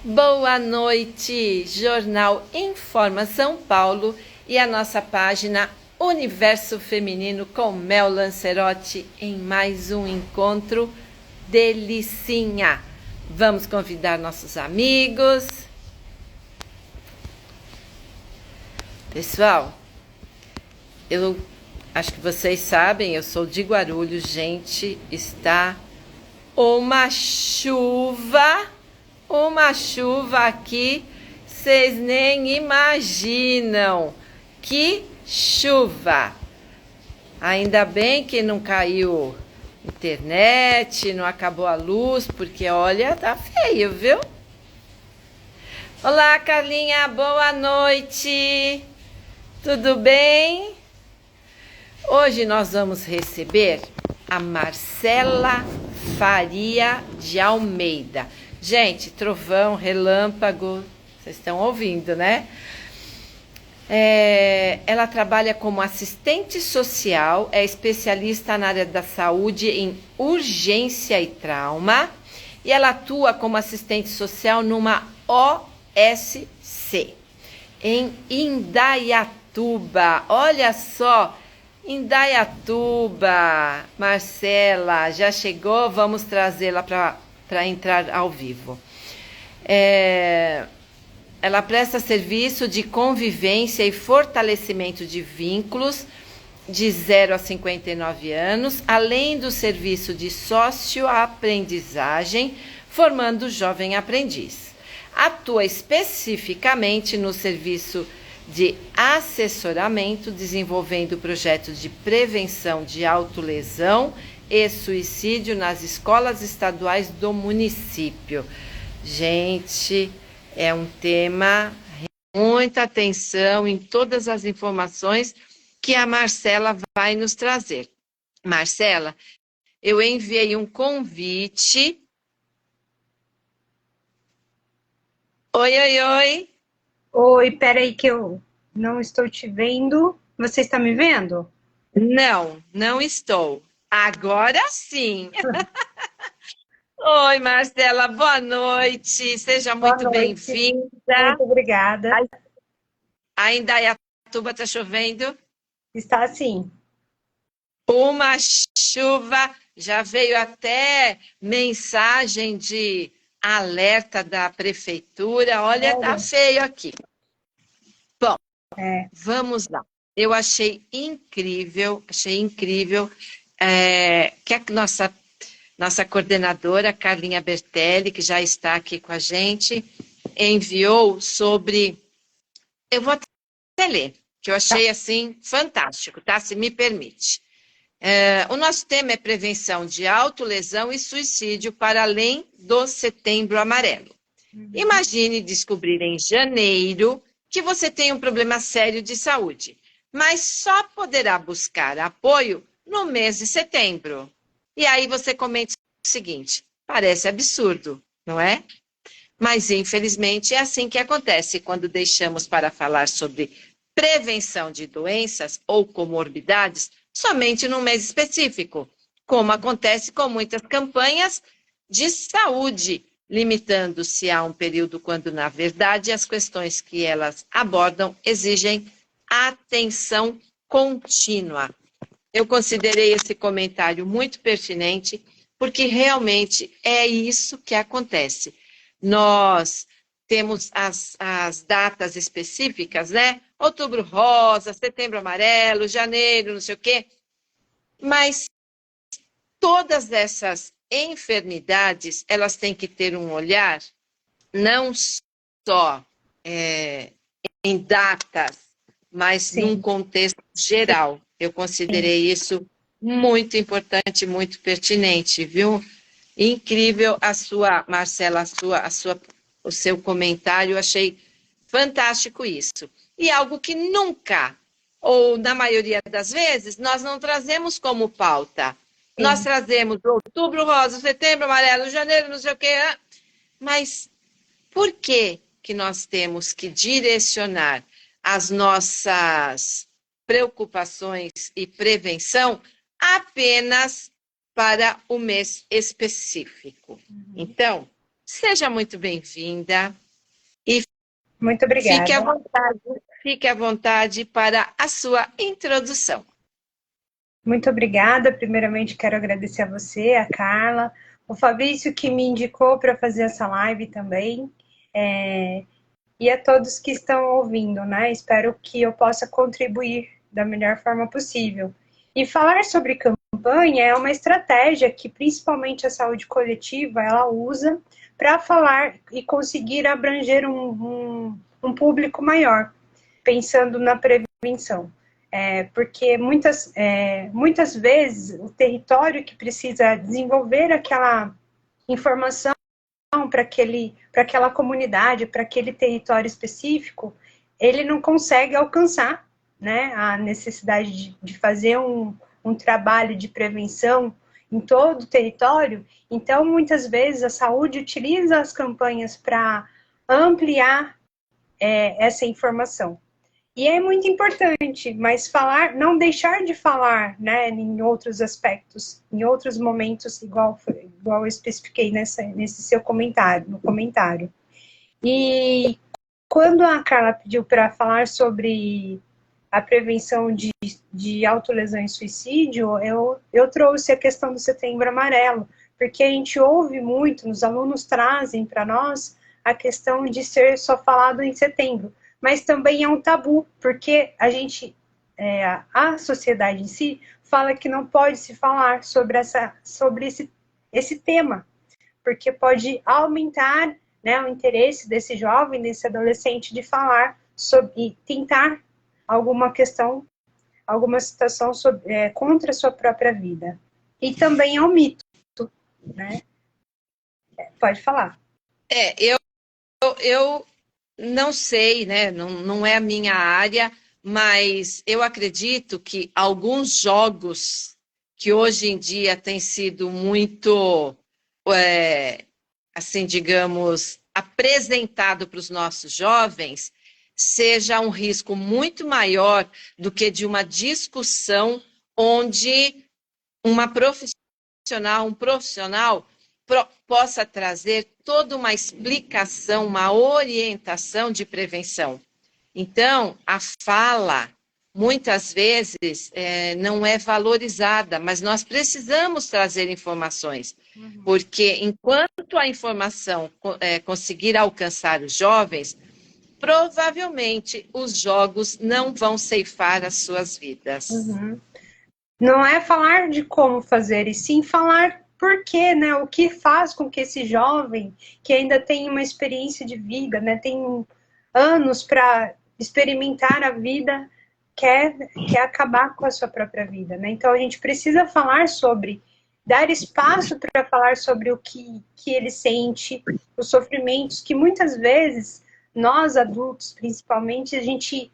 Boa noite, Jornal Informa São Paulo e a nossa página Universo Feminino com Mel Lancerotti em mais um encontro delicinha. Vamos convidar nossos amigos. Pessoal, eu acho que vocês sabem, eu sou de Guarulhos, gente, está uma chuva aqui, vocês nem imaginam. Que chuva! Ainda bem que não caiu internet, não acabou a luz, porque olha, tá feio, viu? Olá, Carlinha, boa noite. Tudo bem? Hoje nós vamos receber a Marcela Faria de Almeida. Gente, trovão, relâmpago, vocês estão ouvindo, né? Ela trabalha como assistente social, é especialista na área da saúde em urgência e trauma, e ela atua como assistente social numa OSC, em Indaiatuba. Olha só, Indaiatuba. Marcela, já chegou? Vamos trazê-la para entrar ao vivo. Ela presta serviço de convivência e fortalecimento de vínculos de 0 a 59 anos, além do serviço de socioaprendizagem, formando o jovem aprendiz. Atua especificamente no serviço de assessoramento, desenvolvendo projetos de prevenção de autolesão e suicídio nas escolas estaduais do município. Gente, é um tema, muita atenção em todas as informações que a Marcela vai nos trazer. Marcela, eu enviei um convite. Oi, oi, oi. Oi, peraí que eu não estou te vendo. Você está me vendo? Não estou. Agora sim. Oi, Marcela, boa noite. Seja Boa muito noite. bem-vinda. Muito obrigada. Ainda em Indaiatuba está chovendo? Está assim. Uma chuva, já veio até mensagem de alerta da prefeitura. Olha, tá Olha, feio aqui. Bom, é, vamos lá. Eu achei incrível que a nossa coordenadora, Carlinha Bertelli, que já está aqui com a gente, enviou sobre... Eu vou até ler, que eu tá, achei assim fantástico, tá? Se me permite. O nosso tema é prevenção de autolesão e suicídio para além do Setembro Amarelo. uhum, Imagine descobrir em janeiro que você tem um problema sério de saúde, mas só poderá buscar apoio no mês de setembro. E aí você comenta o seguinte: parece absurdo, não é? Mas, infelizmente, é assim que acontece quando deixamos para falar sobre prevenção de doenças ou comorbidades somente num mês específico, como acontece com muitas campanhas de saúde, limitando-se a um período quando, na verdade, as questões que elas abordam exigem atenção contínua. Eu considerei esse comentário muito pertinente, porque realmente é isso que acontece. Nós temos as datas específicas, né? Outubro rosa, setembro amarelo, janeiro, não sei o quê. Mas todas essas enfermidades, elas têm que ter um olhar não só em datas, mas num sim. contexto geral. Eu considerei isso muito importante, muito pertinente, viu? Incrível a sua, Marcela, o seu comentário, eu achei fantástico isso. E algo que nunca, ou na maioria das vezes, nós não trazemos como pauta. Nós Sim. trazemos outubro rosa, setembro amarelo, janeiro, não sei o quê, mas por que que nós temos que direcionar as nossas preocupações e prevenção apenas para o mês específico? Uhum. Então, Seja muito bem-vinda e Muito obrigada. Fique à vontade para a sua introdução. Muito obrigada. Primeiramente, quero agradecer a você, a Carla, o Fabrício que me indicou para fazer essa live também, e a todos que estão ouvindo, né? Espero que eu possa contribuir da melhor forma possível. E falar sobre campanha é uma estratégia que principalmente a saúde coletiva ela usa para falar e conseguir abranger um público maior, pensando na prevenção. Porque muitas vezes o território que precisa desenvolver aquela informação para aquela comunidade, para aquele território específico, ele não consegue alcançar, né, a necessidade de fazer um trabalho de prevenção em todo o território. Então, muitas vezes, a saúde utiliza as campanhas para ampliar essa informação. E é muito importante, mas falar, não deixar de falar, né, em outros aspectos, em outros momentos, igual eu especifiquei nesse seu comentário, no comentário. E quando a Carla pediu para falar sobre a prevenção de autolesão e suicídio, eu trouxe a questão do Setembro Amarelo, porque a gente ouve muito, os alunos trazem para nós a questão de ser só falado em setembro, mas também é um tabu, porque a sociedade em si fala que não pode se falar sobre esse tema, porque pode aumentar, né, o interesse desse jovem, desse adolescente de falar sobre, tentar alguma questão, alguma situação contra a sua própria vida. E também é um mito, né? Pode falar. Eu não sei, né? Não é a minha área, mas eu acredito que alguns jogos que hoje em dia têm sido muito, assim, digamos, apresentado para os nossos jovens, seja um risco muito maior do que de uma discussão onde um profissional possa trazer toda uma explicação, uma orientação de prevenção. Então, a fala, muitas vezes, não é valorizada, mas nós precisamos trazer informações, porque enquanto a informação conseguir alcançar os jovens, provavelmente os jogos não vão ceifar as suas vidas. Uhum. Não é falar de como fazer, e sim falar por quê, né? O que faz com que esse jovem, que ainda tem uma experiência de vida, né? Tem anos para experimentar a vida, quer acabar com a sua própria vida, né? Então a gente precisa falar sobre, dar espaço para falar sobre o que ele sente, os sofrimentos que muitas vezes nós adultos, principalmente, a gente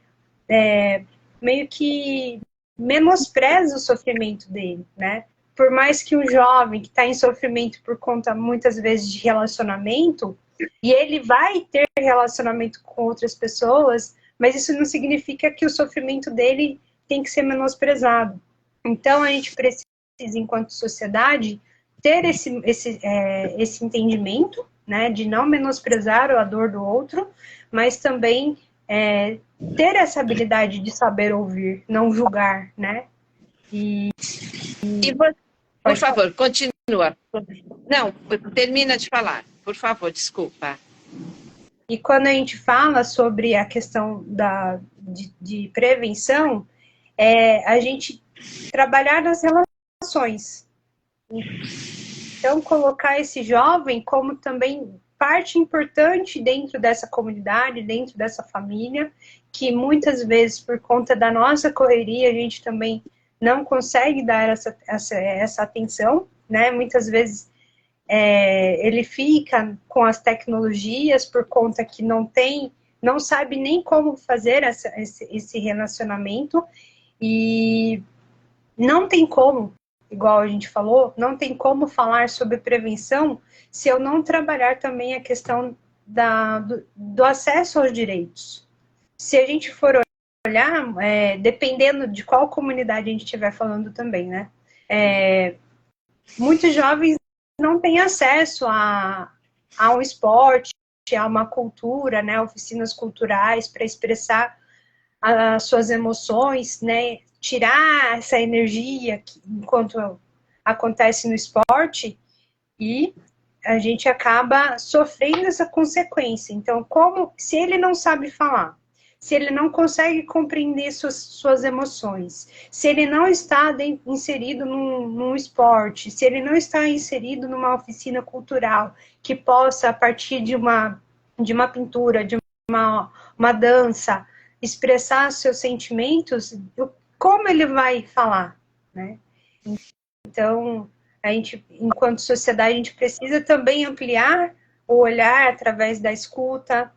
meio que menospreza o sofrimento dele, né? Por mais que um jovem que está em sofrimento por conta, muitas vezes, de relacionamento, e ele vai ter relacionamento com outras pessoas, mas isso não significa que o sofrimento dele tem que ser menosprezado. Então, a gente precisa, enquanto sociedade, ter esse entendimento, né, de não menosprezar a dor do outro, mas também ter essa habilidade de saber ouvir, não julgar, né? E você, por favor, continua. Não, termina de falar, por favor, desculpa. E quando a gente fala sobre a questão de prevenção, a gente trabalhar nas relações. Então, colocar esse jovem como também parte importante dentro dessa comunidade, dentro dessa família, que muitas vezes, por conta da nossa correria, a gente também não consegue dar essa atenção, né? Muitas vezes ele fica com as tecnologias por conta que não sabe nem como fazer esse relacionamento, e não tem como, igual a gente falou, não tem como falar sobre prevenção se eu não trabalhar também a questão do acesso aos direitos. Se a gente for olhar, dependendo de qual comunidade a gente estiver falando também, né? Muitos jovens não têm acesso ao esporte, a uma cultura, né, oficinas culturais para expressar as suas emoções, né, tirar essa energia enquanto acontece no esporte, e a gente acaba sofrendo essa consequência. Então, se ele não sabe falar, se ele não consegue compreender suas emoções, se ele não está inserido num esporte, se ele não está inserido numa oficina cultural que possa, a partir de uma pintura, de uma dança, expressar seus sentimentos, como ele vai falar, né? Então, a gente, enquanto sociedade, a gente precisa também ampliar o olhar através da escuta,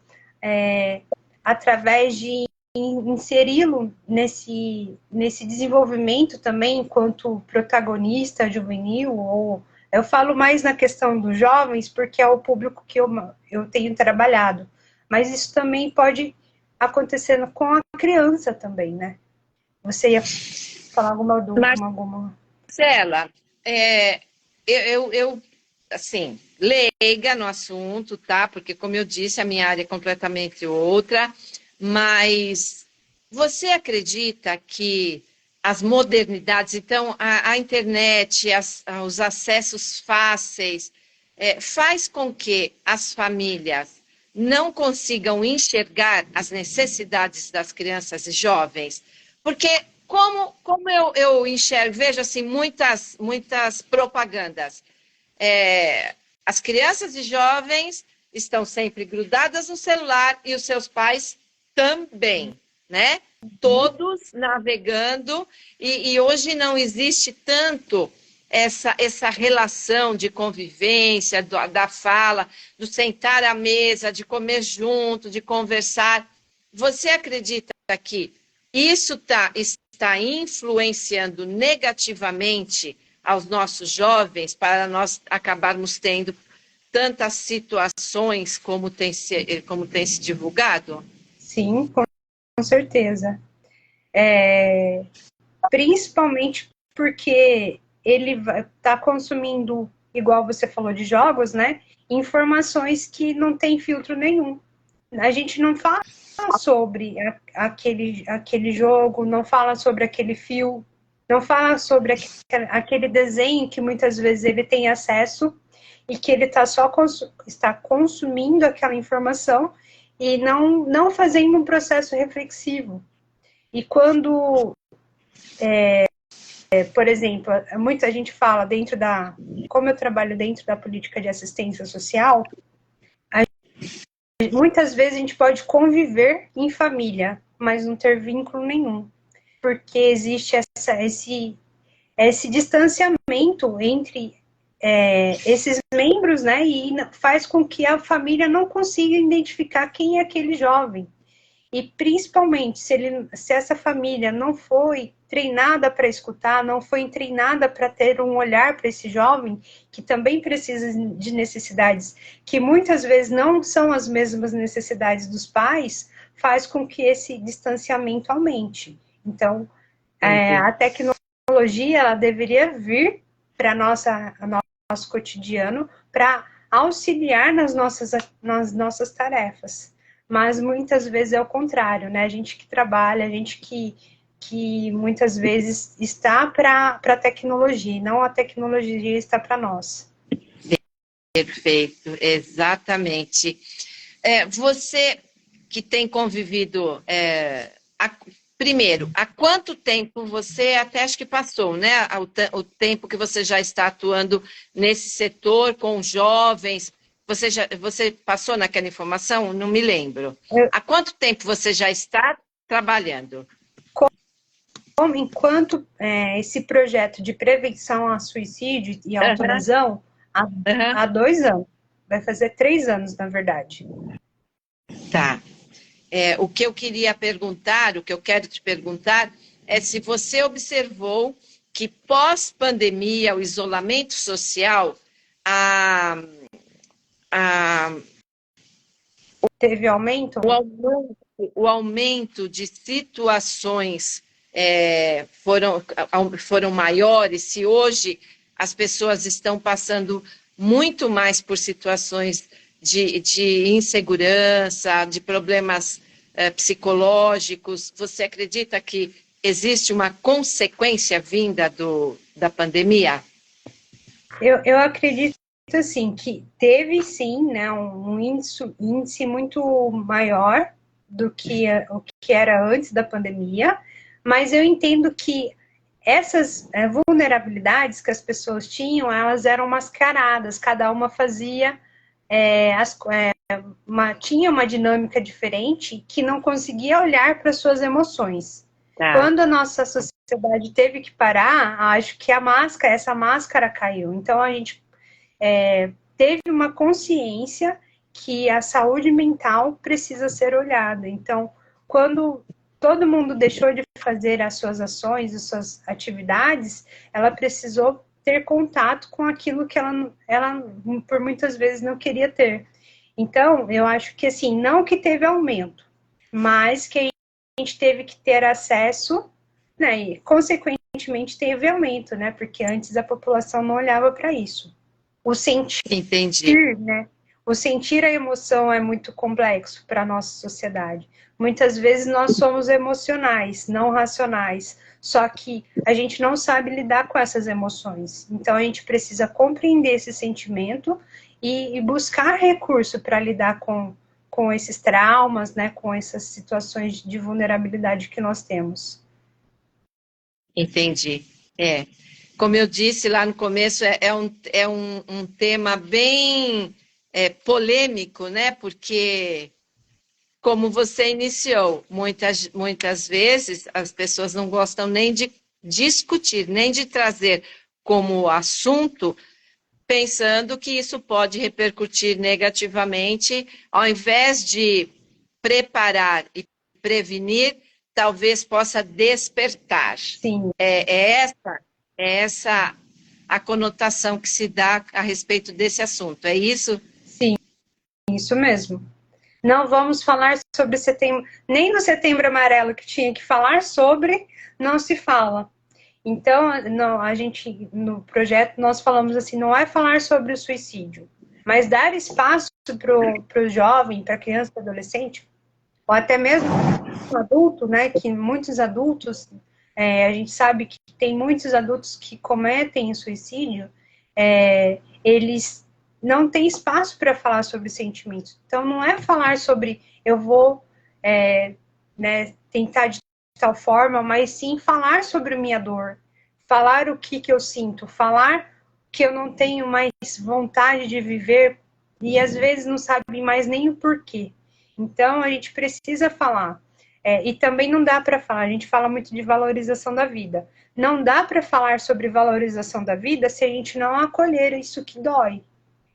através de inseri-lo nesse desenvolvimento também enquanto protagonista juvenil, ou eu falo mais na questão dos jovens, porque é o público que eu tenho trabalhado, mas isso também pode acontecer com a criança também, né? Você ia falar alguma dúvida? Marcela, eu, assim, leiga no assunto, tá? Porque, como eu disse, a minha área é completamente outra, mas você acredita que as modernidades, então, a internet, os acessos fáceis, faz com que as famílias não consigam enxergar as necessidades das crianças e jovens? Porque como eu enxergo, vejo assim, muitas propagandas. As crianças e jovens estão sempre grudadas no celular e os seus pais também, né? Todos navegando, e hoje não existe tanto essa relação de convivência, da fala, do sentar à mesa, de comer junto, de conversar. Você acredita que isso está influenciando negativamente aos nossos jovens para nós acabarmos tendo tantas situações como tem se divulgado? Sim, com certeza. Principalmente porque ele está consumindo, igual você falou de jogos, né? Informações que não tem filtro nenhum. A gente não fala sobre aquele jogo, não fala sobre aquele fio, não fala sobre aquele desenho que muitas vezes ele tem acesso e que ele está consumindo aquela informação e não fazendo um processo reflexivo. E quando, por exemplo, muita gente fala como eu trabalho dentro da política de assistência social, muitas vezes a gente pode conviver em família, mas não ter vínculo nenhum, porque existe esse distanciamento entre esses membros, né, e faz com que a família não consiga identificar quem é aquele jovem. E principalmente se essa família não foi treinada para escutar, não foi treinada para ter um olhar para esse jovem, que também precisa de necessidades, que muitas vezes não são as mesmas necessidades dos pais, faz com que esse distanciamento aumente. Então, a tecnologia ela deveria vir para nosso cotidiano para auxiliar nas nossas tarefas. Mas muitas vezes é o contrário, né? A gente que trabalha, a gente que muitas vezes está para a tecnologia, e não a tecnologia está para nós. Perfeito, exatamente. Você que tem convivido, primeiro, há quanto tempo você, até acho que passou, né? O tempo que você já está atuando nesse setor com jovens. Você passou naquela informação? Não me lembro. Há quanto tempo você já está trabalhando? Enquanto esse projeto de prevenção a suicídio e autolesão, há 2 anos. Vai fazer 3 anos, na verdade. Tá. O que eu queria perguntar, o que eu quero te perguntar, é se você observou que pós-pandemia, o isolamento social, teve aumento? O aumento de situações foram maiores, se hoje as pessoas estão passando muito mais por situações de insegurança, de problemas psicológicos. Você acredita que existe uma consequência vinda da pandemia? Eu acredito, assim, que teve, sim, né, um índice muito maior do que o que era antes da pandemia, mas eu entendo que essas vulnerabilidades que as pessoas tinham, elas eram mascaradas, cada uma fazia, tinha uma dinâmica diferente que não conseguia olhar para suas emoções. Tá. Quando a nossa sociedade teve que parar, acho que essa máscara caiu. Então, a gente teve uma consciência que a saúde mental precisa ser olhada. Então, quando todo mundo deixou de fazer as suas ações, as suas atividades, ela precisou ter contato com aquilo que ela por muitas vezes não queria ter. Então, eu acho que, assim, não que teve aumento, mas que a gente teve que ter acesso, né, e consequentemente teve aumento, né, porque antes a população não olhava para isso. O sentir, Entendi. né, o sentir a emoção é muito complexo para a nossa sociedade. Muitas vezes nós somos emocionais, não racionais, só que a gente não sabe lidar com essas emoções. Então, a gente precisa compreender esse sentimento e buscar recurso para lidar com esses traumas, né, com essas situações de vulnerabilidade que nós temos. Entendi. Como eu disse lá no começo, é um tema bem polêmico, né? Porque, como você iniciou, muitas vezes as pessoas não gostam nem de discutir, nem de trazer como assunto, pensando que isso pode repercutir negativamente, ao invés de preparar e prevenir, talvez possa despertar. Sim. É essa a conotação que se dá a respeito desse assunto, é isso? Sim, isso mesmo. Não vamos falar sobre setembro, nem no Setembro Amarelo que tinha que falar sobre, não se fala. Então, a gente, no projeto, nós falamos assim, não é falar sobre o suicídio, mas dar espaço para o jovem, para a criança, para o adolescente, ou até mesmo o adulto, né, que muitos adultos, a gente sabe que tem muitos adultos que cometem suicídio, eles não têm espaço para falar sobre sentimentos. Então, não é falar sobre eu vou tentar de tal forma, mas sim falar sobre a minha dor, falar o que eu sinto, falar que eu não tenho mais vontade de viver e às vezes não sabe mais nem o porquê. Então, a gente precisa falar. E também não dá para falar, a gente fala muito de valorização da vida. Não dá para falar sobre valorização da vida se a gente não acolher isso que dói.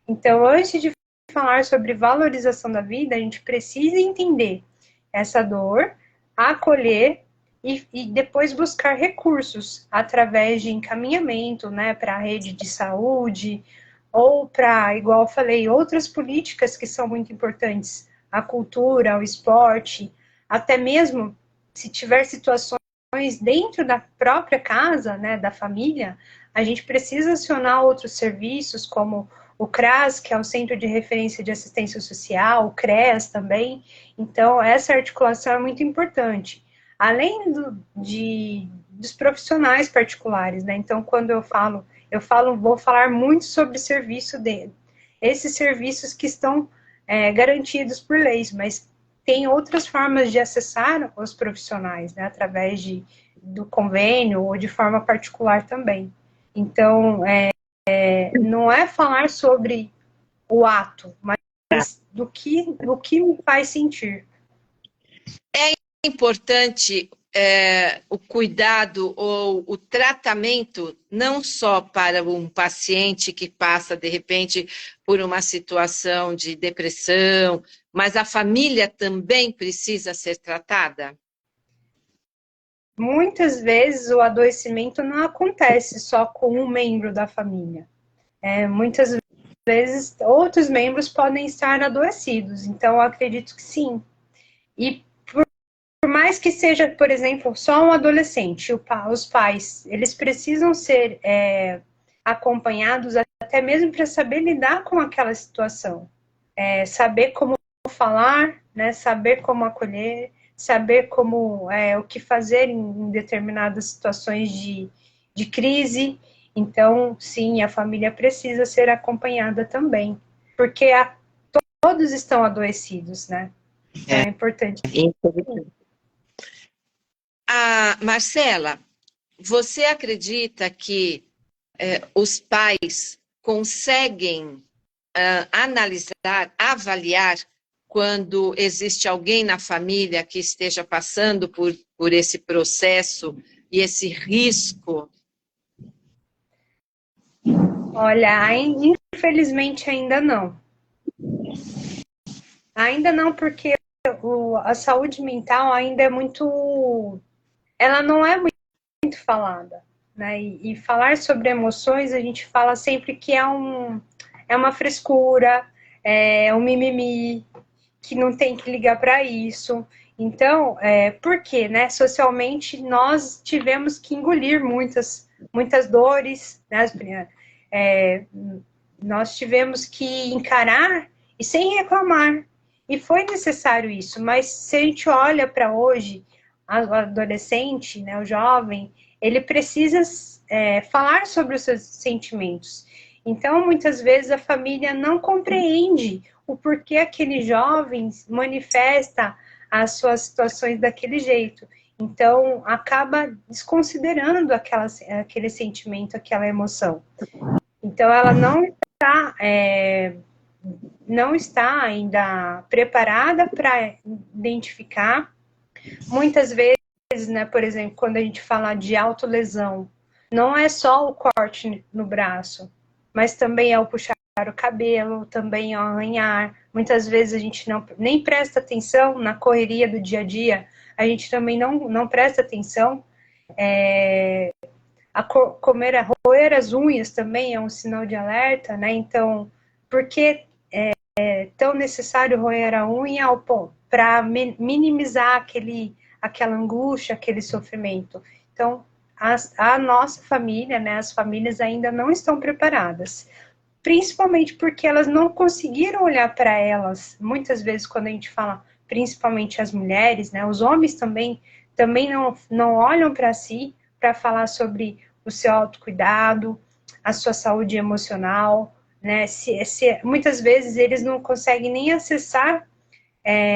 Então, antes de falar sobre valorização da vida, a gente precisa entender essa dor, acolher e depois buscar recursos através de encaminhamento, né, para a rede de saúde ou para, igual eu falei, outras políticas que são muito importantes, a cultura, o esporte, até mesmo se tiver situações dentro da própria casa, né, da família, a gente precisa acionar outros serviços como o CRAS, que é o Centro de Referência de Assistência Social, o CREAS também. Então, essa articulação é muito importante. Além dos profissionais particulares, né? Então, quando vou falar muito sobre o serviço dele. Esses serviços que estão garantidos por leis, mas tem outras formas de acessar os profissionais, né? Através do convênio ou de forma particular também. Então, não é falar sobre o ato, mas do que me faz sentir. É importante o cuidado ou o tratamento não só para um paciente que passa, de repente, por uma situação de depressão, mas a família também precisa ser tratada? Muitas vezes o adoecimento não acontece só com um membro da família. Muitas vezes outros membros podem estar adoecidos, então eu acredito que sim. E por mais que seja, por exemplo, só um adolescente, os pais, eles precisam ser acompanhados até mesmo para saber lidar com aquela situação. saber como falar, né, saber como acolher, saber como o que fazer em determinadas situações de crise. Então, sim, a família precisa ser acompanhada também, porque todos estão adoecidos, né? Então é importante. Marcela, você acredita que os pais conseguem analisar, avaliar quando existe alguém na família que esteja passando por esse processo e esse risco? Olha, infelizmente ainda não. Ainda não, porque a saúde mental ainda é muito... Ela não é muito falada, né? E falar sobre emoções, a gente fala sempre que é uma frescura, é um mimimi, que não tem que ligar para isso. Então, por quê, né? Socialmente, nós tivemos que engolir muitas dores, né? Nós tivemos que encarar e sem reclamar. E foi necessário isso, mas se a gente olha para hoje, o adolescente, né, o jovem, ele precisa falar sobre os seus sentimentos. Então, muitas vezes, a família não compreende o porquê aquele jovem manifesta as suas situações daquele jeito. Então, acaba desconsiderando aquele sentimento, aquela emoção. Então, ela não está ainda preparada para identificar. Muitas vezes, né, por exemplo, quando a gente fala de autolesão, não é só o corte no braço, mas também é o puxar o cabelo, também é o arranhar. Muitas vezes a gente nem presta atenção na correria do dia a dia, a gente também não presta atenção. Roer as unhas também é um sinal de alerta, né? Então, por que é tão necessário roer a unha para minimizar aquela angústia, aquele sofrimento? Então, a nossa família, né, as famílias ainda não estão preparadas, principalmente porque elas não conseguiram olhar para elas. Muitas vezes, quando a gente fala, principalmente as mulheres, né, os homens também não olham para si para falar sobre o seu autocuidado, a sua saúde emocional, né? Muitas vezes eles não conseguem nem acessar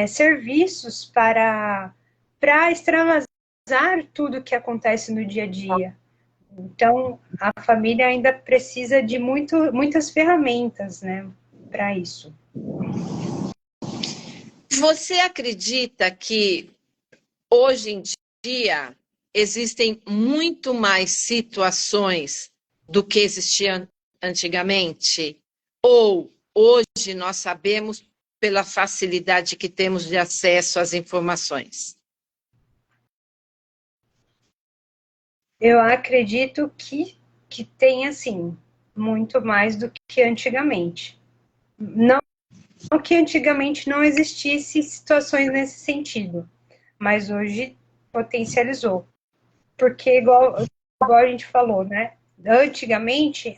serviços para extravasar tudo que acontece no dia a dia. Então, a família ainda precisa de muitas ferramentas, né, para isso. Você acredita que hoje em dia existem muito mais situações do que existiam antigamente? Ou hoje nós sabemos pela facilidade que temos de acesso às informações? Eu acredito que tem, assim, muito mais do que antigamente. Não que antigamente não existisse situações nesse sentido, mas hoje potencializou. Porque, igual a gente falou, né? Antigamente,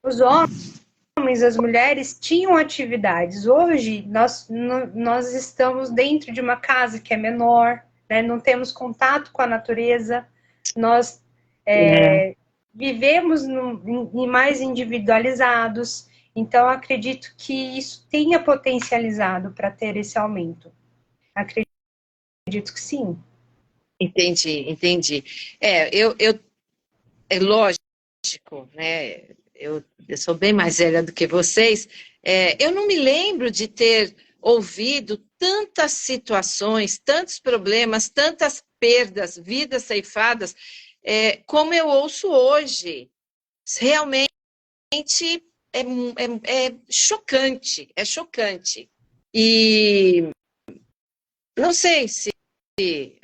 os homens, as mulheres tinham atividades. Hoje, nós estamos dentro de uma casa que é menor, né? Não temos contato com a natureza, nós vivemos mais individualizados. Então, acredito que isso tenha potencializado para ter esse aumento. Acredito que sim. Entendi. É lógico, né? Eu sou bem mais velha do que vocês. Eu não me lembro de ter ouvido tantas situações, tantos problemas, tantas perdas, vidas ceifadas, como eu ouço hoje. Realmente é chocante, é chocante. E não sei se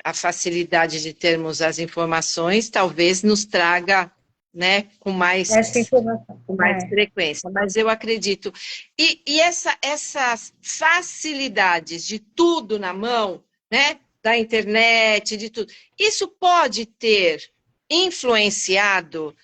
a facilidade de termos as informações talvez nos traga, né, com mais frequência, mas eu acredito. E essas facilidades de tudo na mão, né, da internet, de tudo, isso pode ter influenciado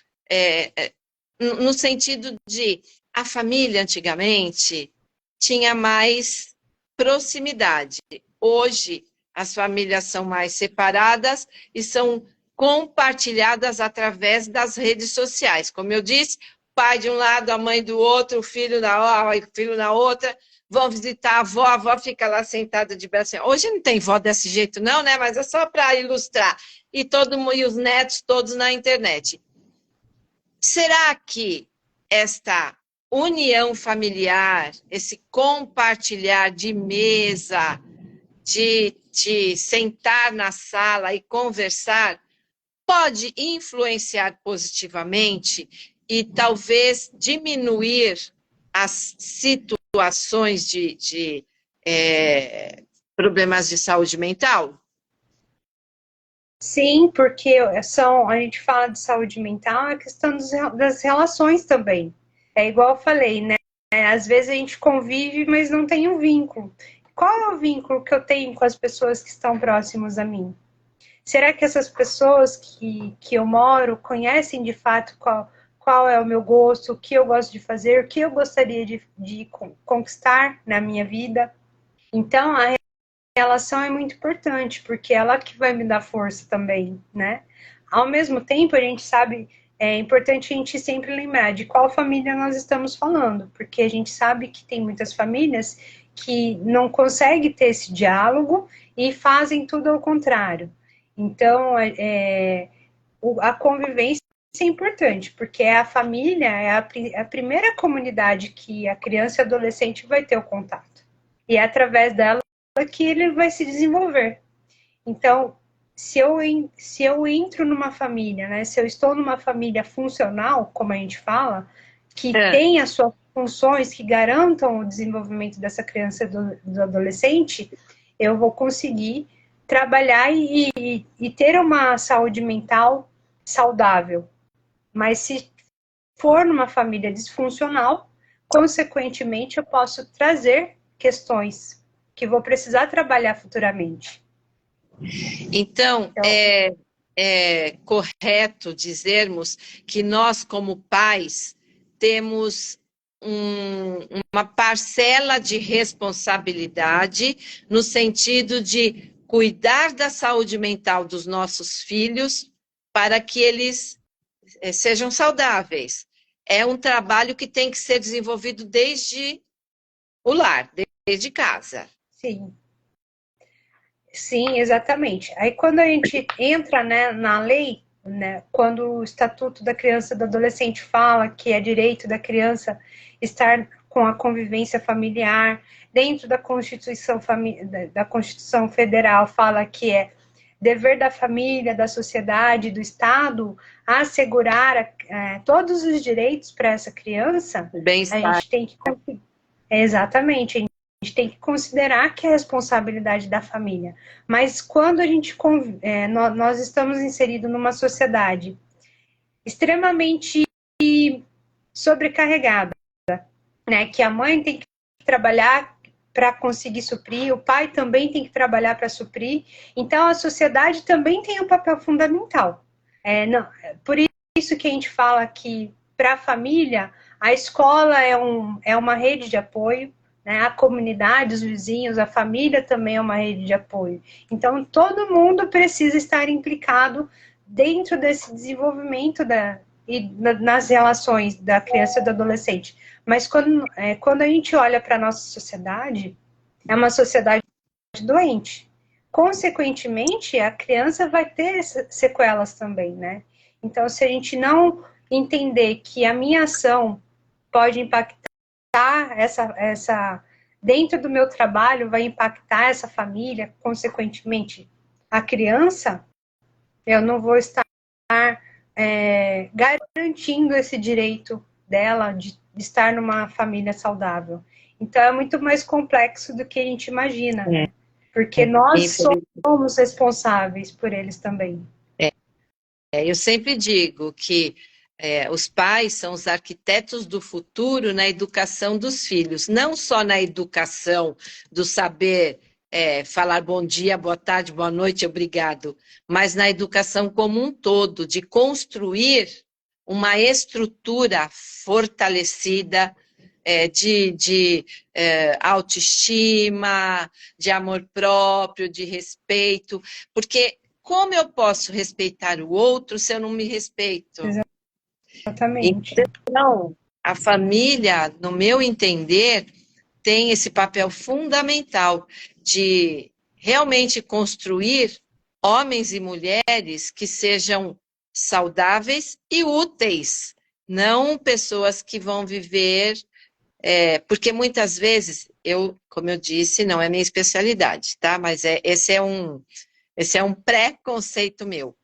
no sentido de a família antigamente tinha mais proximidade. Hoje, as famílias são mais separadas e são compartilhadas através das redes sociais. Como eu disse, pai de um lado, a mãe do outro, o filho na outra, vão visitar a avó fica lá sentada de braço. Hoje não tem vó desse jeito não, né? Mas é só para ilustrar. E os netos todos na internet. Será que esta união familiar, esse compartilhar de mesa, de sentar na sala e conversar, pode influenciar positivamente e talvez diminuir as situações de problemas de saúde mental? Sim, porque a gente fala de saúde mental, é a questão das relações também. É igual eu falei, né? Às vezes a gente convive, mas não tem um vínculo. Qual é o vínculo que eu tenho com as pessoas que estão próximas a mim? Será que essas pessoas que eu moro conhecem de fato qual é o meu gosto, o que eu gosto de fazer, o que eu gostaria de conquistar na minha vida? Então, a relação é muito importante, porque é ela que vai me dar força também, né? Ao mesmo tempo, a gente sabe, é importante a gente sempre lembrar de qual família nós estamos falando, porque a gente sabe que tem muitas famílias que não conseguem ter esse diálogo e fazem tudo ao contrário. Então, a convivência é importante, porque a família é a primeira comunidade que a criança e adolescente vai ter o contato. E é através dela que ele vai se desenvolver. Então, se eu entro numa família, né, se eu estou numa família funcional, como a gente fala, que tem as suas funções, que garantam o desenvolvimento dessa criança e do adolescente, eu vou conseguir trabalhar e ter uma saúde mental saudável. Mas se for numa família disfuncional, consequentemente, eu posso trazer questões que vou precisar trabalhar futuramente. Então, é correto dizermos que nós, como pais, temos uma parcela de responsabilidade no sentido de cuidar da saúde mental dos nossos filhos para que eles sejam saudáveis. É um trabalho que tem que ser desenvolvido desde o lar, desde casa. Sim. Sim, exatamente. Aí quando a gente entra, né, na lei, né, quando o Estatuto da Criança e do Adolescente fala que é direito da criança estar com a convivência familiar, dentro da Constituição Federal fala que é dever da família, da sociedade, do Estado assegurar todos os direitos para essa criança, a gente tem que... Exatamente, a gente tem que considerar que é responsabilidade da família. Mas quando a gente nós estamos inseridos numa sociedade extremamente sobrecarregada, né? Que a mãe tem que trabalhar para conseguir suprir, o pai também tem que trabalhar para suprir. Então a sociedade também tem um papel fundamental. Por isso que a gente fala que para a família a escola é uma rede de apoio. Né, a comunidade, os vizinhos, a família também é uma rede de apoio. Então, todo mundo precisa estar implicado dentro desse desenvolvimento nas relações da criança e do adolescente. Mas quando a gente olha para a nossa sociedade, é uma sociedade doente. Consequentemente, a criança vai ter sequelas também, né? Então, se a gente não entender que a minha ação pode impactar dentro do meu trabalho, vai impactar essa família, consequentemente, a criança, eu não vou estar garantindo esse direito dela de estar numa família saudável. Então, é muito mais complexo do que a gente imagina, né? Porque nós somos responsáveis por eles também. Eu sempre digo que os pais são os arquitetos do futuro na educação dos filhos, não só na educação do saber falar bom dia, boa tarde, boa noite, obrigado, mas na educação como um todo, de construir uma estrutura fortalecida, autoestima, de amor próprio, de respeito, porque como eu posso respeitar o outro se eu não me respeito? Exatamente. Então, a família, no meu entender, tem esse papel fundamental de realmente construir homens e mulheres que sejam saudáveis e úteis, não pessoas que vão viver, porque muitas vezes, como eu disse, não é minha especialidade, tá? Mas esse é um pré-conceito meu.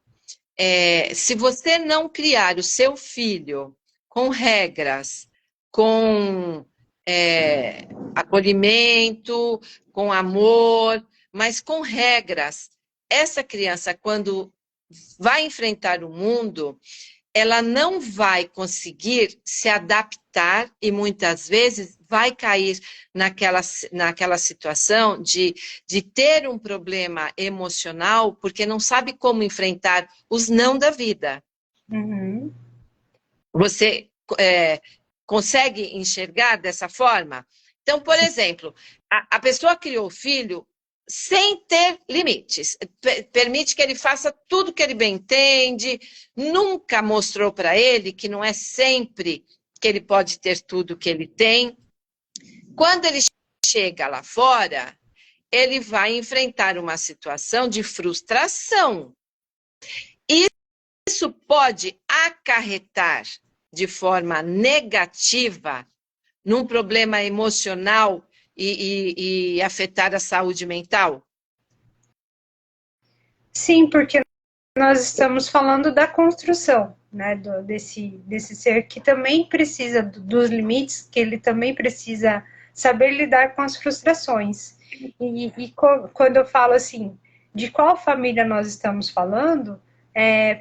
Se você não criar o seu filho com regras, com acolhimento, com amor, mas com regras, essa criança, quando vai enfrentar o mundo, ela não vai conseguir se adaptar e muitas vezes vai cair naquela situação de ter um problema emocional porque não sabe como enfrentar os não da vida. Uhum. Você consegue enxergar dessa forma? Então, por exemplo, a pessoa criou o filho sem ter limites. Permite que ele faça tudo que ele bem entende, nunca mostrou para ele que não é sempre que ele pode ter tudo que ele tem. Quando ele chega lá fora, ele vai enfrentar uma situação de frustração. Isso pode acarretar de forma negativa num problema emocional e afetar a saúde mental? Sim, porque nós estamos falando da construção, né, desse ser que também precisa dos limites, que ele também precisa saber lidar com as frustrações. Quando eu falo assim, de qual família nós estamos falando,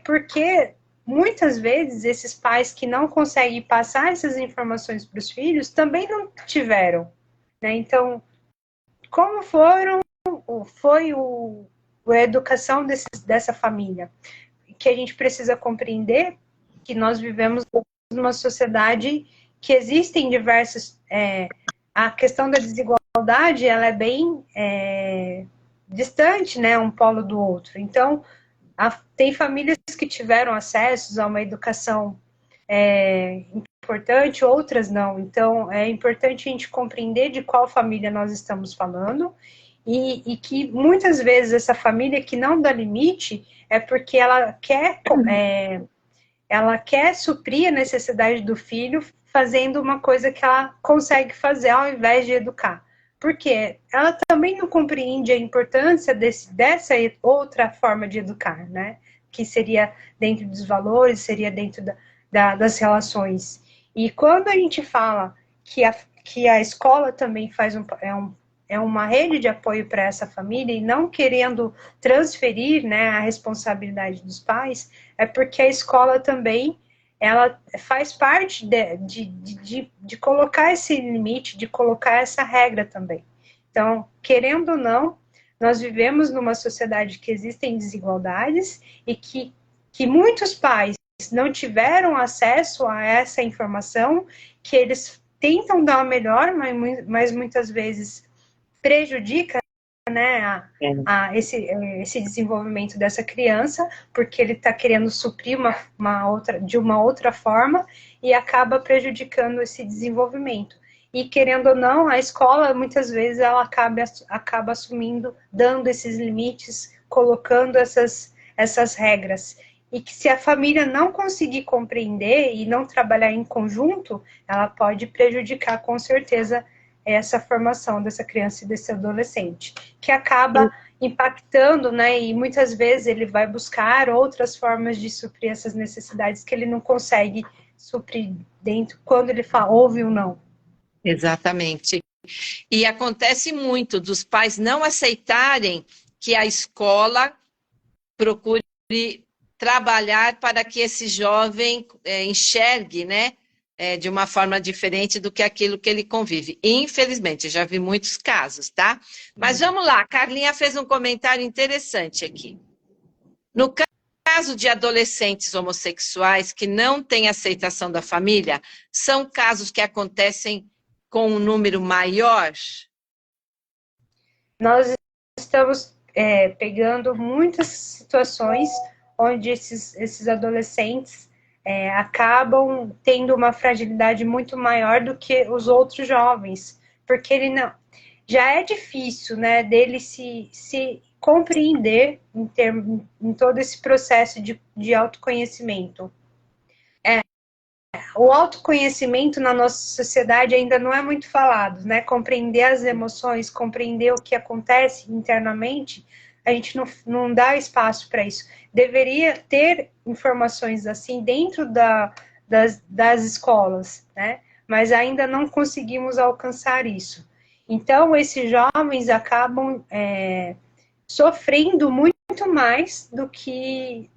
porque muitas vezes esses pais que não conseguem passar essas informações para os filhos também não tiveram, né? Então, como foi a educação dessa família? Que a gente precisa compreender que nós vivemos numa sociedade que existem diversas... a questão da desigualdade, ela é bem distante, né, um polo do outro. Então, tem famílias que tiveram acesso a uma educação importante, outras não. Então, é importante a gente compreender de qual família nós estamos falando e que muitas vezes essa família que não dá limite é porque ela quer suprir a necessidade do filho fazendo uma coisa que ela consegue fazer ao invés de educar. Porque ela também não compreende a importância dessa outra forma de educar, né? Que seria dentro dos valores, seria dentro das relações. E quando a gente fala que a escola também é uma rede de apoio para essa família e não querendo transferir, né, a responsabilidade dos pais, é porque a escola também ela faz parte de colocar esse limite, de colocar essa regra também. Então, querendo ou não, nós vivemos numa sociedade que existem desigualdades e que muitos pais não tiveram acesso a essa informação, que eles tentam dar o melhor, mas muitas vezes prejudica, né, esse desenvolvimento dessa criança, porque ele está querendo suprir de uma outra forma e acaba prejudicando esse desenvolvimento. E querendo ou não, a escola muitas vezes ela acaba assumindo, dando esses limites, colocando essas regras. E que se a família não conseguir compreender e não trabalhar em conjunto, ela pode prejudicar com certeza essa formação dessa criança e desse adolescente, que acaba impactando, né, e muitas vezes ele vai buscar outras formas de suprir essas necessidades que ele não consegue suprir dentro, quando ele ouve ou não. Exatamente. E acontece muito dos pais não aceitarem que a escola procure trabalhar para que esse jovem enxergue, né, de uma forma diferente do que aquilo que ele convive. Infelizmente, já vi muitos casos, tá? Mas vamos lá, a Carlinha fez um comentário interessante aqui. No caso de adolescentes homossexuais que não têm aceitação da família, são casos que acontecem com um número maior? Nós estamos pegando muitas situações onde esses adolescentes acabam tendo uma fragilidade muito maior do que os outros jovens, porque ele não... Já é difícil, né, dele se compreender em todo esse processo de autoconhecimento. O autoconhecimento na nossa sociedade ainda não é muito falado, né? Compreender as emoções, compreender o que acontece internamente, a gente não dá espaço para isso. Deveria ter informações assim dentro das escolas, né? Mas ainda não conseguimos alcançar isso. Então, esses jovens acabam sofrendo muito mais do que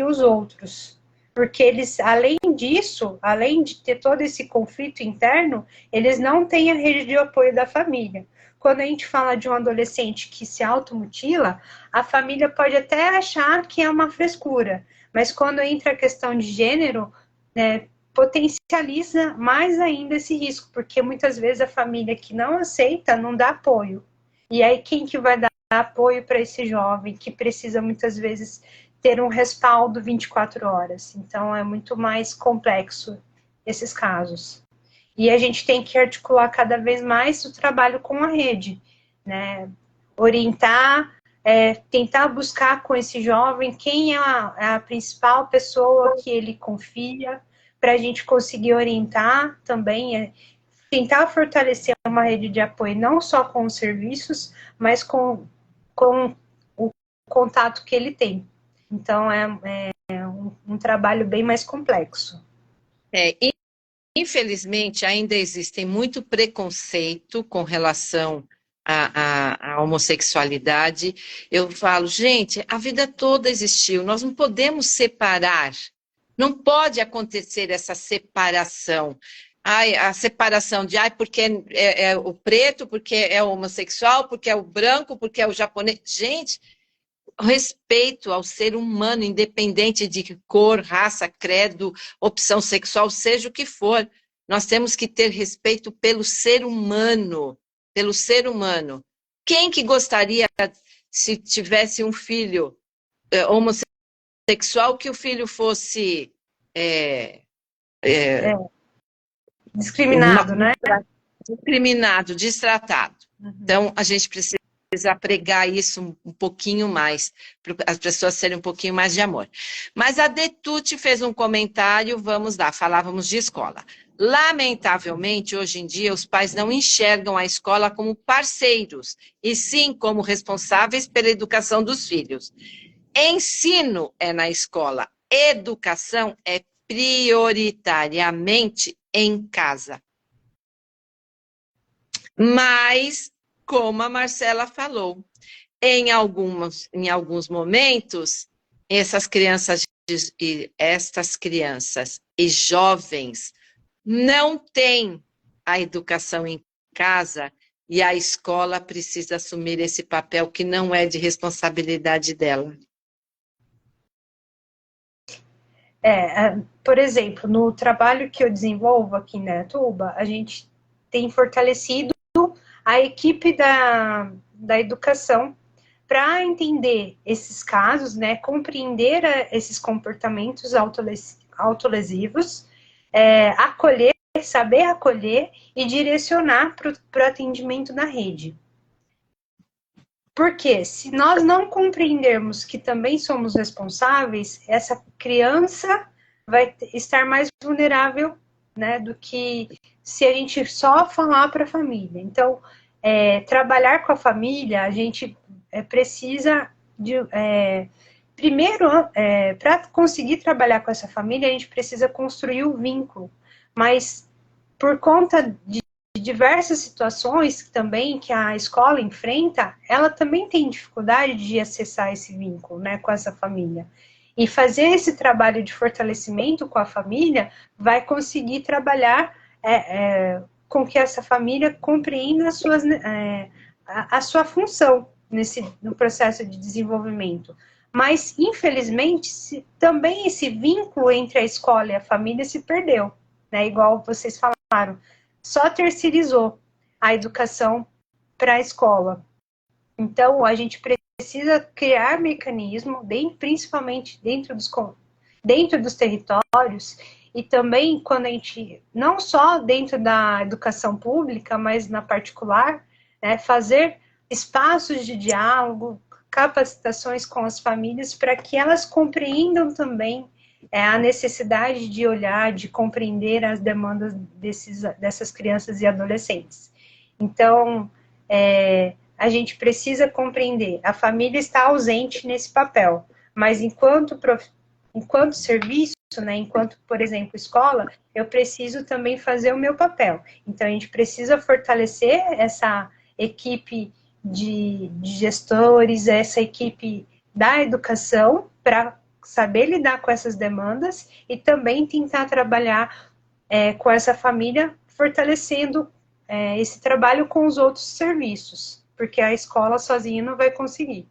os outros. Porque eles, além disso, além de ter todo esse conflito interno, eles não têm a rede de apoio da família. Quando a gente fala de um adolescente que se automutila, a família pode até achar que é uma frescura, mas quando entra a questão de gênero, potencializa mais ainda esse risco, porque muitas vezes a família que não aceita não dá apoio. E aí quem que vai dar apoio para esse jovem que precisa muitas vezes ter um respaldo 24 horas. Então, é muito mais complexo esses casos. E a gente tem que articular cada vez mais o trabalho com a rede, né? Orientar, tentar buscar com esse jovem quem é a principal pessoa que ele confia, para a gente conseguir orientar também, tentar fortalecer uma rede de apoio, não só com os serviços, mas com o contato que ele tem. Então, é um trabalho bem mais complexo. Infelizmente, ainda existe muito preconceito com relação à homossexualidade. Eu falo, gente, a vida toda existiu, nós não podemos separar, não pode acontecer essa separação. A separação de, porque é o preto, porque é o homossexual, porque é o branco, porque é o japonês. Gente, respeito ao ser humano, independente de cor, raça, credo, opção sexual, seja o que for. Nós temos que ter respeito pelo ser humano, pelo ser humano. Quem que gostaria, se tivesse um filho homossexual, que o filho fosse discriminado, né? Discriminado, destratado. Então, a gente precisa pregar isso um pouquinho mais, para as pessoas terem um pouquinho mais de amor. Mas a Detute fez um comentário, vamos lá, falávamos de escola. Lamentavelmente, hoje em dia, os pais não enxergam a escola como parceiros, e sim como responsáveis pela educação dos filhos. Ensino é na escola, educação é prioritariamente em casa. Mas, como a Marcela falou, em alguns momentos, estas crianças e jovens não têm a educação em casa e a escola precisa assumir esse papel que não é de responsabilidade dela. Por exemplo, no trabalho que eu desenvolvo aqui na Tuba, a gente tem fortalecido a equipe da educação para entender esses casos, né, compreender esses comportamentos autolesivos, acolher, saber acolher e direcionar para o atendimento na rede. Porque se nós não compreendermos que também somos responsáveis, essa criança vai estar mais vulnerável, né, do que se a gente só falar para a família. Então, trabalhar com a família, a gente precisa de... primeiro, para conseguir trabalhar com essa família, a gente precisa construir o vínculo. Mas, por conta de diversas situações também que a escola enfrenta, ela também tem dificuldade de acessar esse vínculo, né, com essa família. E fazer esse trabalho de fortalecimento com a família vai conseguir trabalhar com que essa família compreenda a sua função no processo de desenvolvimento. Mas, infelizmente, também esse vínculo entre a escola e a família se perdeu, né, igual vocês falaram. só terceirizou a educação para a escola. Então, a gente precisa criar mecanismo, principalmente dentro dos territórios, e também quando a gente, não só dentro da educação pública, mas na particular, né, fazer espaços de diálogo, capacitações com as famílias para que elas compreendam também a necessidade de olhar, de compreender as demandas dessas crianças e adolescentes. Então, a gente precisa compreender, a família está ausente nesse papel, mas enquanto serviço, né, enquanto, por exemplo, escola, eu preciso também fazer o meu papel. Então, a gente precisa fortalecer essa equipe de gestores, essa equipe da educação, para saber lidar com essas demandas e também tentar trabalhar com essa família, fortalecendo esse trabalho com os outros serviços, porque a escola sozinha não vai conseguir.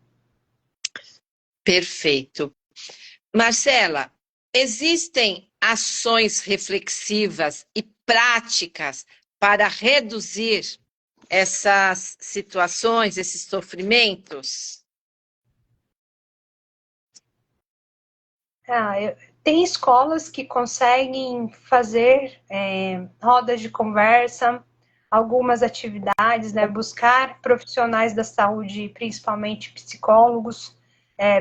Perfeito. Marcela, existem ações reflexivas e práticas para reduzir essas situações, esses sofrimentos? Tem escolas que conseguem fazer rodas de conversa, algumas atividades, né, buscar profissionais da saúde, principalmente psicólogos,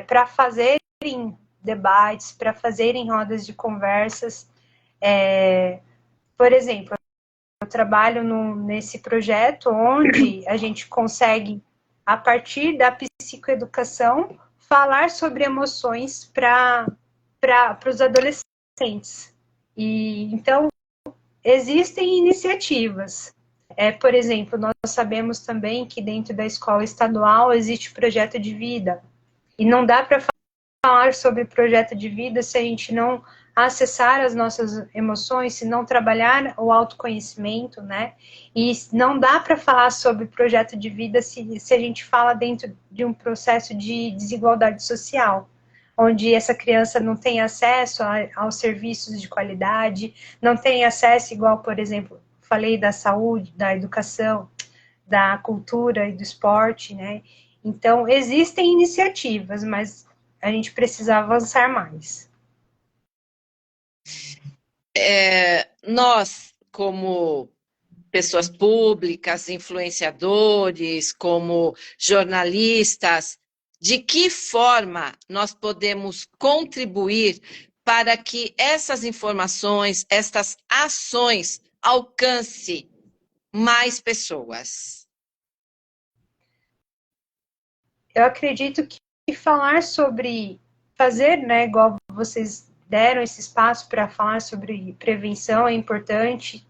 para fazerem debates, para fazerem rodas de conversas. Por exemplo, eu trabalho nesse projeto onde a gente consegue, a partir da psicoeducação, falar sobre emoções para os adolescentes. E então existem iniciativas. Por exemplo, nós sabemos também que dentro da escola estadual existe projeto de vida. E não dá para falar sobre projeto de vida se a gente não acessar as nossas emoções, se não trabalhar o autoconhecimento, né? E não dá para falar sobre projeto de vida se a gente fala dentro de um processo de desigualdade social, onde essa criança não tem acesso aos serviços de qualidade, não tem acesso igual, por exemplo, falei da saúde, da educação, da cultura e do esporte, né? Então, existem iniciativas, mas a gente precisa avançar mais. Nós, como pessoas públicas, influenciadores, como jornalistas, de que forma nós podemos contribuir para que essas informações, estas ações alcance mais pessoas? Eu acredito que falar sobre, fazer, né, igual vocês deram esse espaço para falar sobre prevenção é importante,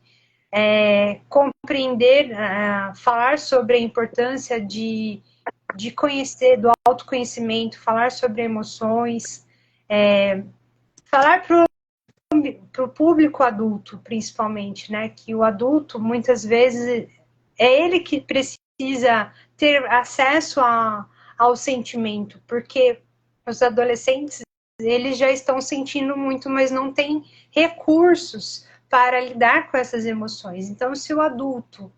compreender, falar sobre a importância de conhecer, do autoconhecimento, falar sobre emoções, falar para o público adulto, principalmente, né, que o adulto, muitas vezes, é ele que precisa ter acesso ao sentimento, porque os adolescentes, eles já estão sentindo muito, mas não têm recursos para lidar com essas emoções. Então, se o adulto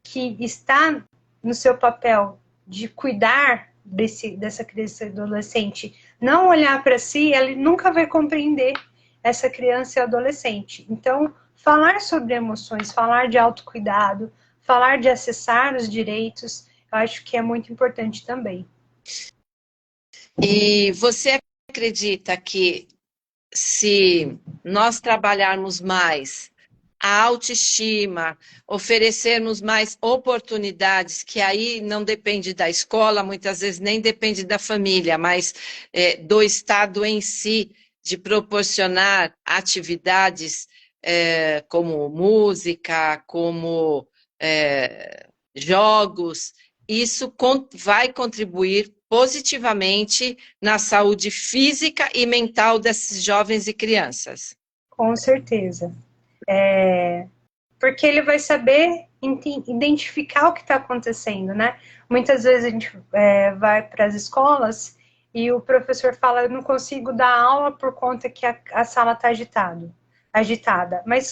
que está no seu papel de cuidar dessa criança e adolescente não olhar para si, ele nunca vai compreender essa criança e adolescente. Então, falar sobre emoções, falar de autocuidado, falar de acessar os direitos, eu acho que é muito importante também. E você acredita que se nós trabalharmos mais a autoestima, oferecermos mais oportunidades, que aí não depende da escola, muitas vezes nem depende da família, mas do Estado em si, de proporcionar atividades como música, como jogos, isso vai contribuir positivamente na saúde física e mental desses jovens e crianças. Com certeza. Porque ele vai saber identificar o que está acontecendo, né? Muitas vezes a gente vai para as escolas e o professor fala, eu não consigo dar aula por conta que a sala está agitada. Mas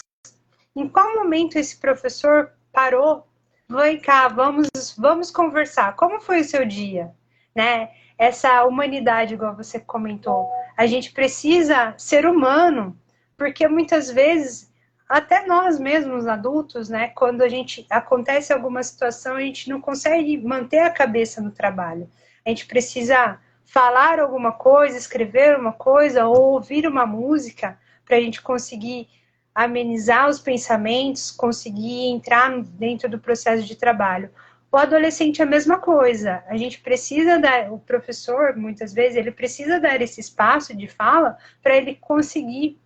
Em qual momento esse professor parou? Vem cá, vamos conversar. Como foi o seu dia? Né? Essa humanidade, igual você comentou. A gente precisa ser humano, porque muitas vezes, até nós mesmos adultos, né, quando a gente acontece alguma situação, a gente não consegue manter a cabeça no trabalho. A gente precisa falar alguma coisa, escrever uma coisa ou ouvir uma música para a gente conseguir amenizar os pensamentos, conseguir entrar dentro do processo de trabalho. O adolescente é a mesma coisa. A gente precisa dar, o professor, muitas vezes, ele precisa dar esse espaço de fala para ele conseguir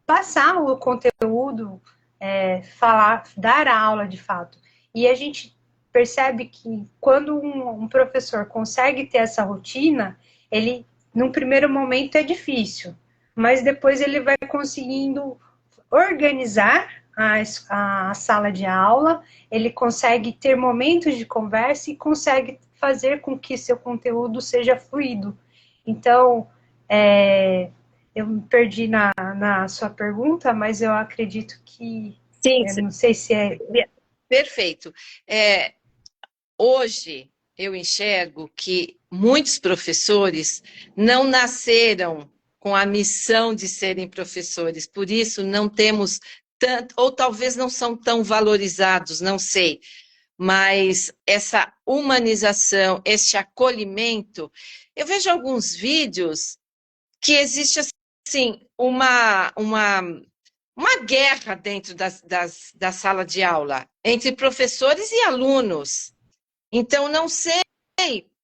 passar o conteúdo, falar, dar a aula de fato. E a gente percebe que quando um professor consegue ter essa rotina, ele, num primeiro momento, é difícil, mas depois ele vai conseguindo organizar a sala de aula, ele consegue ter momentos de conversa e consegue fazer com que seu conteúdo seja fluido. Então, eu me perdi na sua pergunta, mas eu acredito que, Sim, eu não sei se é... perfeito. Hoje, eu enxergo que muitos professores não nasceram com a missão de serem professores, por isso não temos tanto, ou talvez não são tão valorizados, não sei, mas essa humanização, esse acolhimento, eu vejo alguns vídeos que existe assim uma guerra dentro da sala de aula entre professores e alunos. Então, não sei,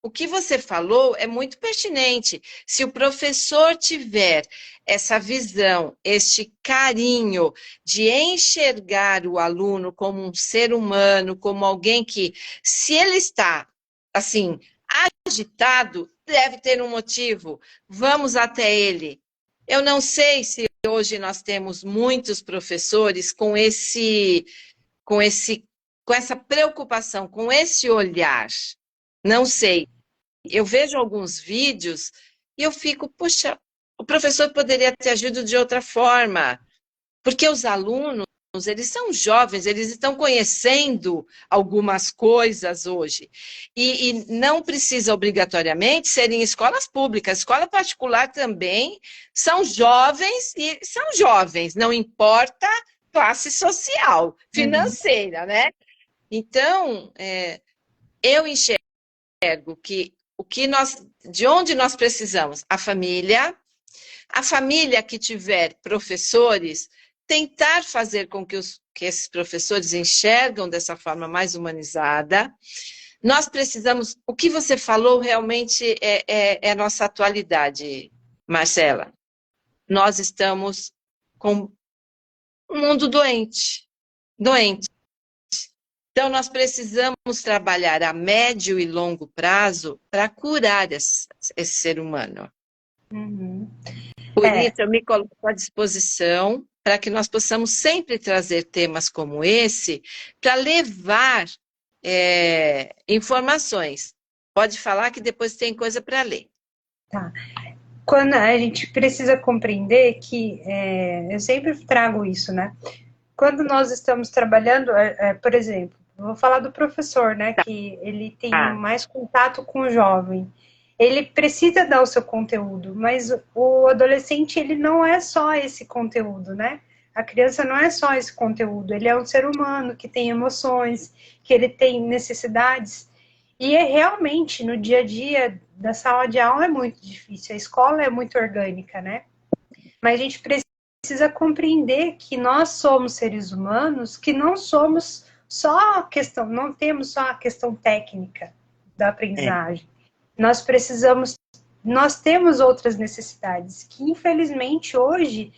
o que você falou é muito pertinente. Se o professor tiver essa visão, este carinho de enxergar o aluno como um ser humano, como alguém que, se ele está, assim, agitado, deve ter um motivo, vamos até ele. Eu não sei se hoje nós temos muitos professores com essa preocupação, com esse olhar. Não sei. Eu vejo alguns vídeos e eu fico, puxa, o professor poderia ter agido de outra forma, porque os alunos, eles são jovens, eles estão conhecendo algumas coisas hoje. E não precisa obrigatoriamente ser em escolas públicas. Escola particular também são jovens e são jovens, não importa classe social, financeira, né? Então, eu enxergo que de onde nós precisamos? A família que tiver professores, tentar fazer com que esses professores enxergam dessa forma mais humanizada. Nós precisamos, o que você falou realmente é a nossa atualidade, Marcela. Nós estamos com um mundo doente. Então, nós precisamos trabalhar a médio e longo prazo para curar esse ser humano. Uhum. Por isso, eu me coloco à disposição para que nós possamos sempre trazer temas como esse para levar informações. Pode falar que depois tem coisa para ler. Tá. Quando a gente precisa compreender que, eu sempre trago isso, né? Quando nós estamos trabalhando, por exemplo, vou falar do professor, né? Que ele tem mais contato com o jovem. Ele precisa dar o seu conteúdo, mas o adolescente, ele não é só esse conteúdo, né? A criança não é só esse conteúdo, ele é um ser humano que tem emoções, que ele tem necessidades. E realmente, no dia a dia da sala de aula é muito difícil, a escola é muito orgânica, né? Mas a gente precisa compreender que nós somos seres humanos, que não somos só a questão, não temos só a questão técnica da aprendizagem. Nós temos outras necessidades, que infelizmente hoje,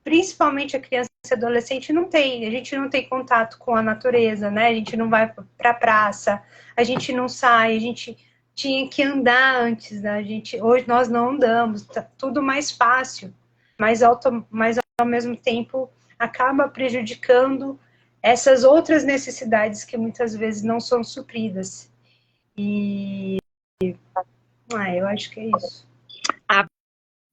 principalmente a criança e adolescente a gente não tem contato com a natureza, né? A gente não vai para a praça, a gente não sai, a gente tinha que andar antes, né? Hoje nós não andamos, tá tudo mais fácil, mas ao mesmo tempo acaba prejudicando essas outras necessidades que muitas vezes não são supridas. E eu acho que é isso.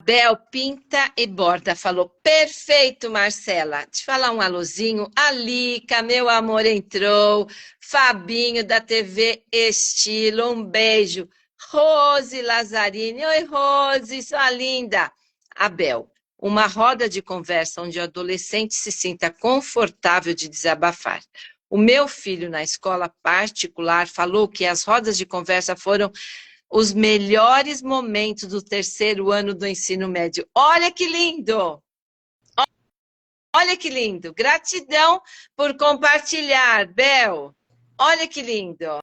Bel pinta e borda falou, perfeito, Marcela. Te falar um alôzinho, Alica, meu amor, entrou. Fabinho, da TV Estilo, um beijo. Rose Lazzarini, oi, Rose, sua linda. Abel, uma roda de conversa onde o adolescente se sinta confortável de desabafar. O meu filho, na escola particular, falou que as rodas de conversa foram os melhores momentos do terceiro ano do ensino médio. Olha que lindo! Olha que lindo! Gratidão por compartilhar, Bel. Olha que lindo!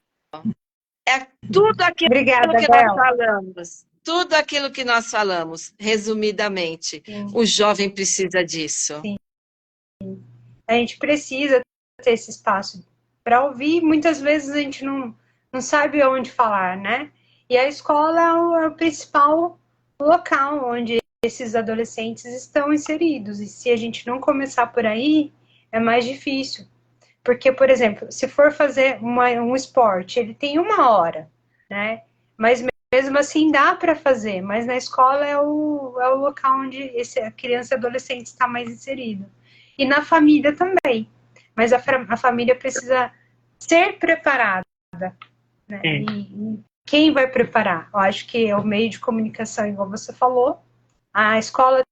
É tudo aquilo Obrigada, que nós Bel. falamos. Tudo aquilo que nós falamos, resumidamente. Sim, O jovem precisa disso. sim. A gente precisa ter esse espaço para ouvir. Muitas vezes a gente não sabe onde falar, né? E a escola é o principal local onde esses adolescentes estão inseridos. E se a gente não começar por aí, é mais difícil. Porque, por exemplo, se for fazer um esporte, ele tem 1 hora, né? Mas mesmo assim dá para fazer. Mas na escola é o local onde a criança e adolescente está mais inserido. E na família também. Mas a família precisa ser preparada, né? E quem vai preparar? Eu acho que é o meio de comunicação, igual você falou. A escola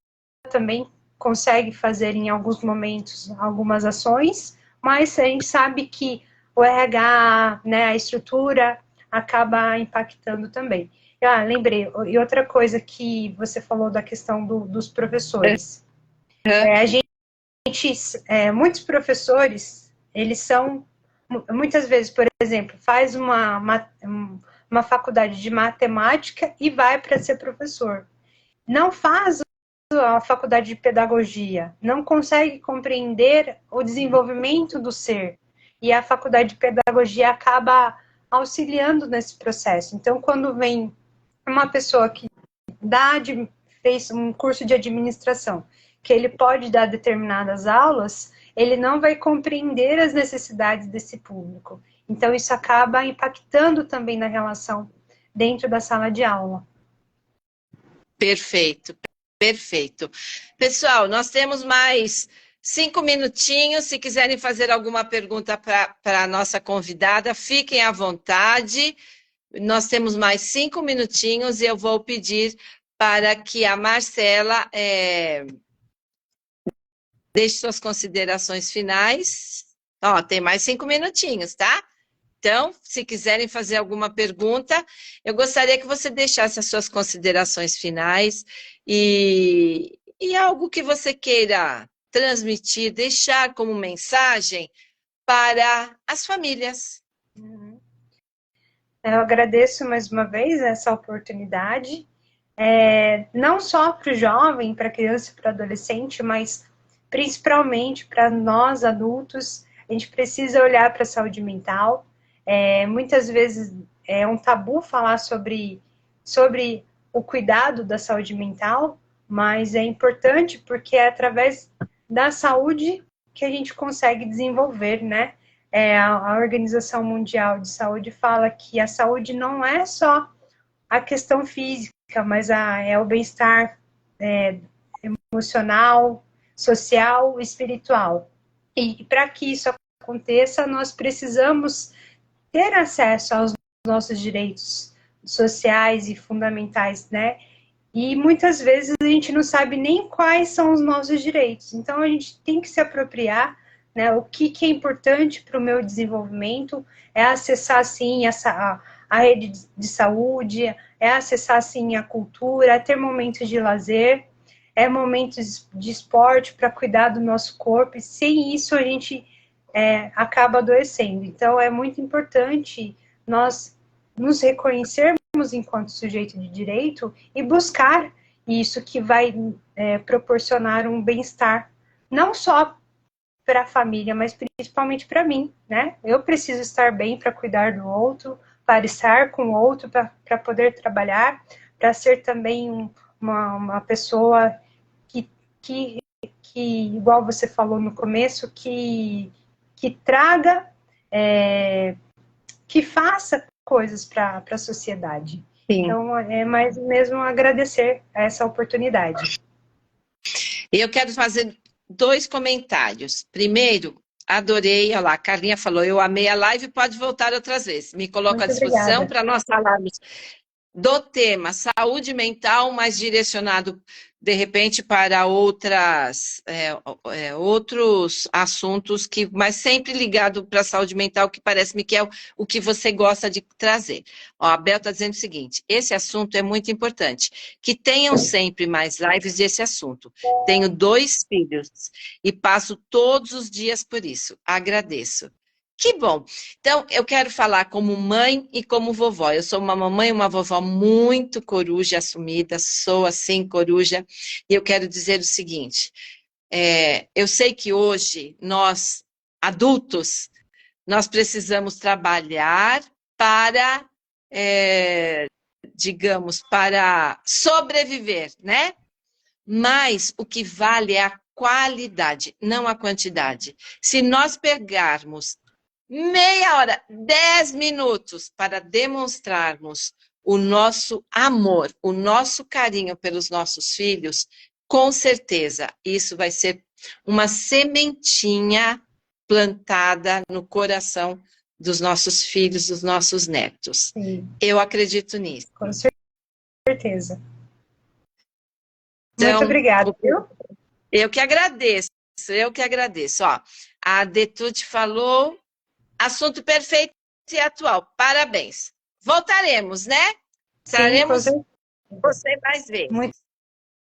também consegue fazer em alguns momentos algumas ações, mas a gente sabe que o RH, né, a estrutura, acaba impactando também. Lembrei, e outra coisa que você falou da questão dos professores. A gente, muitos professores, eles são, muitas vezes, por exemplo, faz uma faculdade de matemática e vai para ser professor. Não faz a faculdade de pedagogia, não consegue compreender o desenvolvimento do ser. E a faculdade de pedagogia acaba auxiliando nesse processo. Então, quando vem uma pessoa que fez um curso de administração, que ele pode dar determinadas aulas, ele não vai compreender as necessidades desse público. Então, isso acaba impactando também na relação dentro da sala de aula. Perfeito, perfeito. Pessoal, nós temos mais 5 minutinhos. Se quiserem fazer alguma pergunta para a nossa convidada, fiquem à vontade. Nós temos mais 5 minutinhos e eu vou pedir para que a Marcela deixe suas considerações finais. Ó, tem mais 5 minutinhos, tá? Então, se quiserem fazer alguma pergunta, eu gostaria que você deixasse as suas considerações finais e algo que você queira transmitir, deixar como mensagem para as famílias. Eu agradeço mais uma vez essa oportunidade, não só para o jovem, para a criança e para o adolescente, mas principalmente para nós adultos. A gente precisa olhar para a saúde mental. Muitas vezes é um tabu falar sobre o cuidado da saúde mental, mas é importante porque é através da saúde que a gente consegue desenvolver, né? A Organização Mundial de Saúde fala que a saúde não é só a questão física, mas é o bem-estar emocional, social e espiritual. E para que isso aconteça, nós precisamos ter acesso aos nossos direitos sociais e fundamentais, né? E muitas vezes a gente não sabe nem quais são os nossos direitos. Então a gente tem que se apropriar, né? O que é importante para o meu desenvolvimento é acessar, sim, a rede de saúde, é acessar, sim, a cultura, é ter momentos de lazer, é momentos de esporte para cuidar do nosso corpo. E sem isso a gente acaba adoecendo. Então é muito importante nós nos reconhecermos enquanto sujeito de direito e buscar isso que vai proporcionar um bem-estar, não só para a família, mas principalmente para mim, né? Eu preciso estar bem para cuidar do outro, para estar com o outro, para poder trabalhar, para ser também uma pessoa que, igual você falou no começo, que traga, que faça coisas para a sociedade. Sim. Então, é mais mesmo agradecer essa oportunidade. Eu quero fazer 2 comentários. Primeiro, adorei, olha lá, a Carlinha falou, eu amei a live, pode voltar outras vezes. Me coloco à Muito disposição obrigada. para nós falarmos do tema saúde mental, mas direcionado, de repente, para outros assuntos, mas sempre ligado para a saúde mental, que parece-me que é o que você gosta de trazer. Ó, a Bel está dizendo o seguinte, esse assunto é muito importante, que tenham sempre mais lives desse assunto. Tenho 2 filhos e passo todos os dias por isso. Agradeço. Que bom! Então, eu quero falar como mãe e como vovó. Eu sou uma mamãe e uma vovó muito coruja assumida, sou assim, coruja, e eu quero dizer o seguinte, eu sei que hoje, nós, adultos, nós precisamos trabalhar para, digamos, para sobreviver, né? Mas o que vale é a qualidade, não a quantidade. Se nós pegarmos meia hora, 10 minutos para demonstrarmos o nosso amor, o nosso carinho pelos nossos filhos, com certeza isso vai ser uma sementinha plantada no coração dos nossos filhos, dos nossos netos. Sim. Eu acredito nisso. Com certeza. Então, muito obrigada, viu? Eu que agradeço, eu que agradeço. Ó, a Detute falou, assunto perfeito e atual. Parabéns. Voltaremos, né? Estaremos você mais vezes. Muito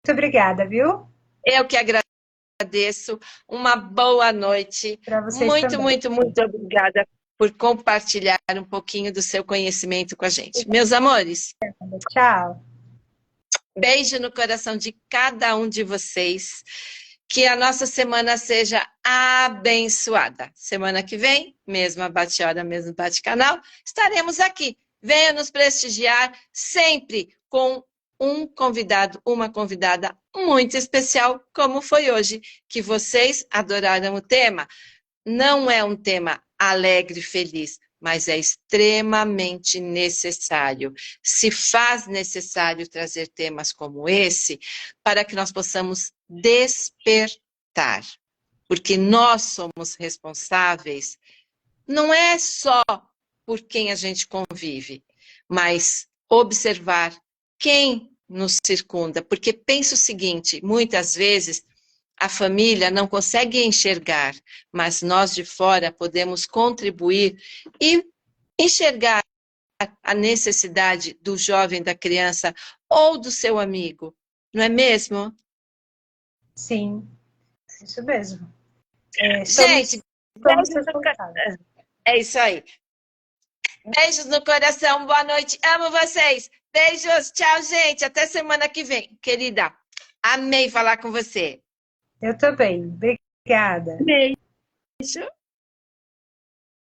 obrigada, viu? Eu que agradeço. Uma boa noite. Para vocês muito, também. muito, muito obrigada por compartilhar um pouquinho do seu conhecimento com a gente. Meus amores. Tchau. Beijo no coração de cada um de vocês. Que a nossa semana seja abençoada. Semana que vem, mesma bate-hora, mesmo bate-canal, estaremos aqui. Venha nos prestigiar sempre com um convidado, uma convidada muito especial, como foi hoje, que vocês adoraram o tema. Não é um tema alegre e feliz, mas é extremamente necessário. Se faz necessário trazer temas como esse para que nós possamos despertar, porque nós somos responsáveis, não é só por quem a gente convive, mas observar quem nos circunda, porque penso o seguinte, muitas vezes a família não consegue enxergar, mas nós de fora podemos contribuir e enxergar a necessidade do jovem, da criança ou do seu amigo, não é mesmo? Sim, isso mesmo. Gente, é isso aí. Beijos no coração, boa noite, amo vocês. Beijos, tchau, gente, até semana que vem. Querida, amei falar com você. Eu também, obrigada. Beijo.